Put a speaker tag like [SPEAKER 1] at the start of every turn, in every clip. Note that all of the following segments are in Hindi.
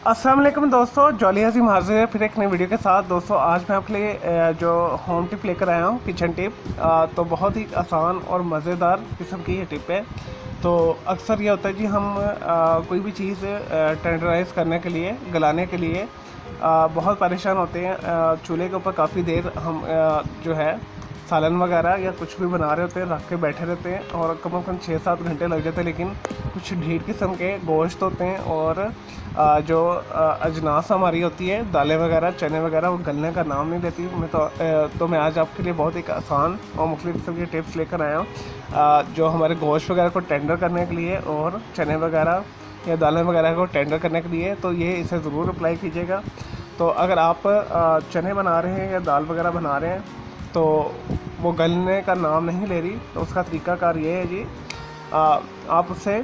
[SPEAKER 1] अस्सलाम वालेकुम दोस्तों, जॉली हसीम हाजिर है फिर एक नई वीडियो के साथ। दोस्तों आज मैं आपके लिए जो होम टिप लेकर आया हूँ, किचन टिप। तो बहुत ही आसान और मज़ेदार किस्म की ये टिप है। तो अक्सर ये होता है जी, हम कोई भी चीज़ टेंडराइज़ करने के लिए, गलाने के लिए बहुत परेशान होते हैं। चूल्हे के ऊपर काफ़ी देर हम जो है सालन वगैरह या कुछ भी बना रहे होते हैं, रख के बैठे रहते हैं और कम से कम 6-7 घंटे लग जाते हैं। लेकिन कुछ ढीठ किस्म के गोश्त होते हैं और जो अजनास हमारी होती है, दालें वगैरह, चने वगैरह, वो गलने का नाम नहीं लेती। मैं आज आपके लिए बहुत एक आसान और मुख्तलिफ किस्म की टिप्स लेकर आया हूँ जो हमारे गोश्त वगैरह को टेंडर करने के लिए और चने वगैरह या दालें वगैरह को टेंडर करने के लिए। तो ये इसे ज़रूर अप्लाई कीजिएगा। तो अगर आप चने बना रहे हैं या दाल वगैरह बना रहे हैं तो वो गलने का नाम नहीं ले रही, तो उसका तरीकाकार ये है जी, आप उसे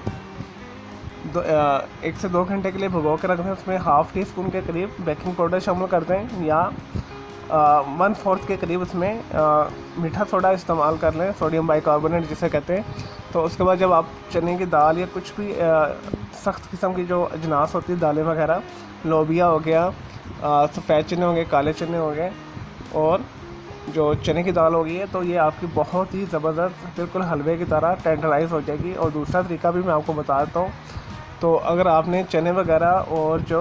[SPEAKER 1] 1 से 2 घंटे के लिए भिगो के रख दें। उसमें ½ टी स्पून के करीब बेकिंग पाउडर शामिल कर दें या 1/4 के करीब उसमें मीठा सोडा इस्तेमाल कर लें, सोडियम बाइकार्बोनेट जिसे कहते हैं। तो उसके बाद जब आप चने की दाल या कुछ भी सख्त किस्म की जो अजनास होती है, दालें वगैरह, लोबिया हो गया, सफ़ेद चने हो गए, काले चने हो गए और जो चने की दाल होगी है, तो ये आपकी बहुत ही ज़बरदस्त बिल्कुल हलवे की तरह टेंडराइज़ हो जाएगी। और दूसरा तरीका भी मैं आपको बता देता हूँ। तो अगर आपने चने वगैरह और जो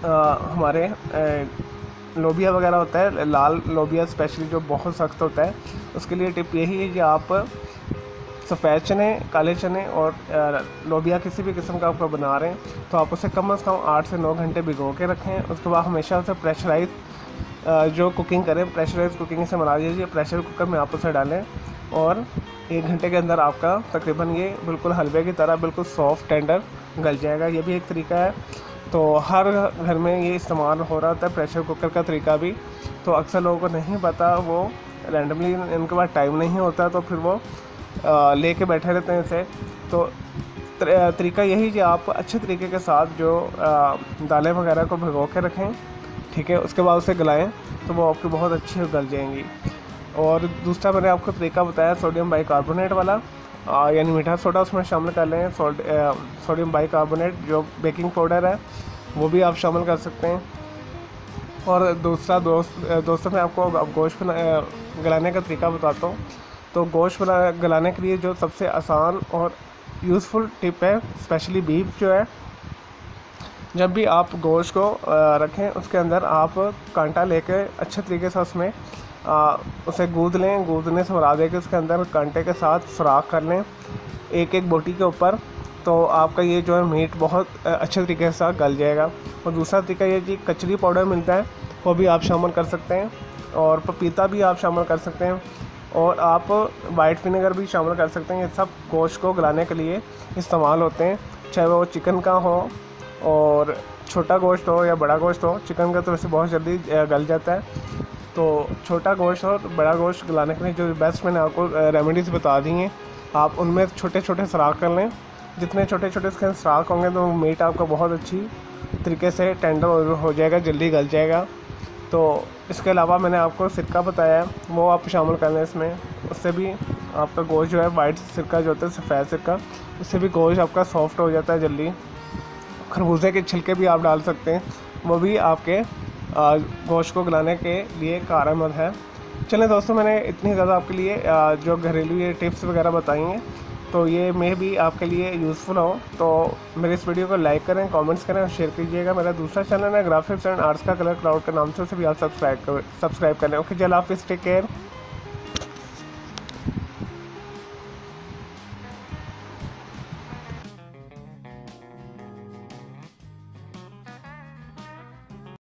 [SPEAKER 1] हमारे लोबिया वगैरह होता है, लाल लोबिया स्पेशली जो बहुत सख्त होता है, उसके लिए टिप यही है कि आप सफ़ेद चने, काले चने और लोबिया किसी भी किस्म का आप बना रहे हैं तो आप उसे कम से कम 8 से 9 घंटे भिगो के रखें। उसके बाद हमेशा उसे प्रेशराइज जो कुकिंग करें, प्रेशराइज कुकिंग से बना लीजिए। प्रेशर कुकर में आप उसे डालें और 1 घंटे के अंदर आपका तकरीबन ये बिल्कुल हलवे की तरह बिल्कुल सॉफ्ट टेंडर गल जाएगा। ये भी एक तरीका है। तो हर घर में ये इस्तेमाल हो रहा था, प्रेशर कुकर का तरीका भी। तो अक्सर लोगों को नहीं पता, वो रैंडमली इनके पास टाइम नहीं होता तो फिर वो लेके बैठे रहते हैं इसे। तो तरीका यही कि आप अच्छे तरीके के साथ जो दालें वगैरह को भिगो के रखें, ठीक है, उसके बाद उसे गलाएं तो वो आपकी बहुत अच्छी गल जाएंगी। और दूसरा मैंने आपको तरीका बताया सोडियम बाइकार्बोनेट वाला, यानी मीठा सोडा उसमें शामिल कर लें। सोडियम बाइकार्बोनेट जो बेकिंग पाउडर है वो भी आप शामिल कर सकते हैं। और दूसरा दोस्तों मैं आपको अब गोश्त गलाने का तरीका बताता हूँ। तो गोश्त गलाने के लिए जो सबसे आसान और यूज़फुल टिप है, स्पेशली बीफ जो है, जब भी आप गोश्त को रखें उसके अंदर आप कांटा लेके अच्छे तरीके से उसमें उसे गूँध लें। गूँधने से मुराद है कि उसके अंदर कांटे के साथ सुराख कर लें एक एक बोटी के ऊपर। तो आपका ये जो है मीट बहुत अच्छे तरीके से गल जाएगा। और दूसरा तरीका ये कि कचरी पाउडर मिलता है, वो भी आप शामिल कर सकते हैं और पपीता भी आप शामिल कर सकते हैं और आप वाइट विनेगर भी शामिल कर सकते हैं। ये सब गोश्त को गलाने के लिए इस्तेमाल होते हैं, चाहे वो चिकन का हो और छोटा गोश्त हो या बड़ा गोश्त हो। चिकन का तो वैसे बहुत जल्दी गल जाता है। तो छोटा गोश्त और बड़ा गोश्त गलाने के लिए जो बेस्ट मैंने आपको रेमेडीज़ बता दी हैं, आप उनमें छोटे छोटे सुराख कर लें। जितने छोटे छोटे इसके सुराख होंगे तो मीट आपका बहुत अच्छी तरीके से टेंडर हो जाएगा, जल्दी गल जाएगा। तो इसके अलावा मैंने आपको सिरका बताया है, वो आप शामिल कर लें इसमें। उससे भी आपका गोश्त जो है, वाइट सिरका जो होता है, सफ़ेद सिरका, उससे भी गोश्त आपका सॉफ्ट हो जाता है जल्दी। खरबूजे के छिलके भी आप डाल सकते हैं, वो भी आपके गोश्त को गलाने के लिए कारगर है। चलें दोस्तों, मैंने इतनी ज़्यादा आपके लिए जो घरेलू ये टिप्स वगैरह बताई हैं, तो ये मे भी आपके लिए यूज़फुल हो। तो मेरे इस वीडियो को लाइक करें, कमेंट्स करें और शेयर कीजिएगा। मेरा दूसरा चैनल है ग्राफिक्स एंड आर्ट्स का कलर क्लाउड के नाम से, उसे भी आप सब्सक्राइब कर लें। ओके, जल हाफिज़, टेक केयर।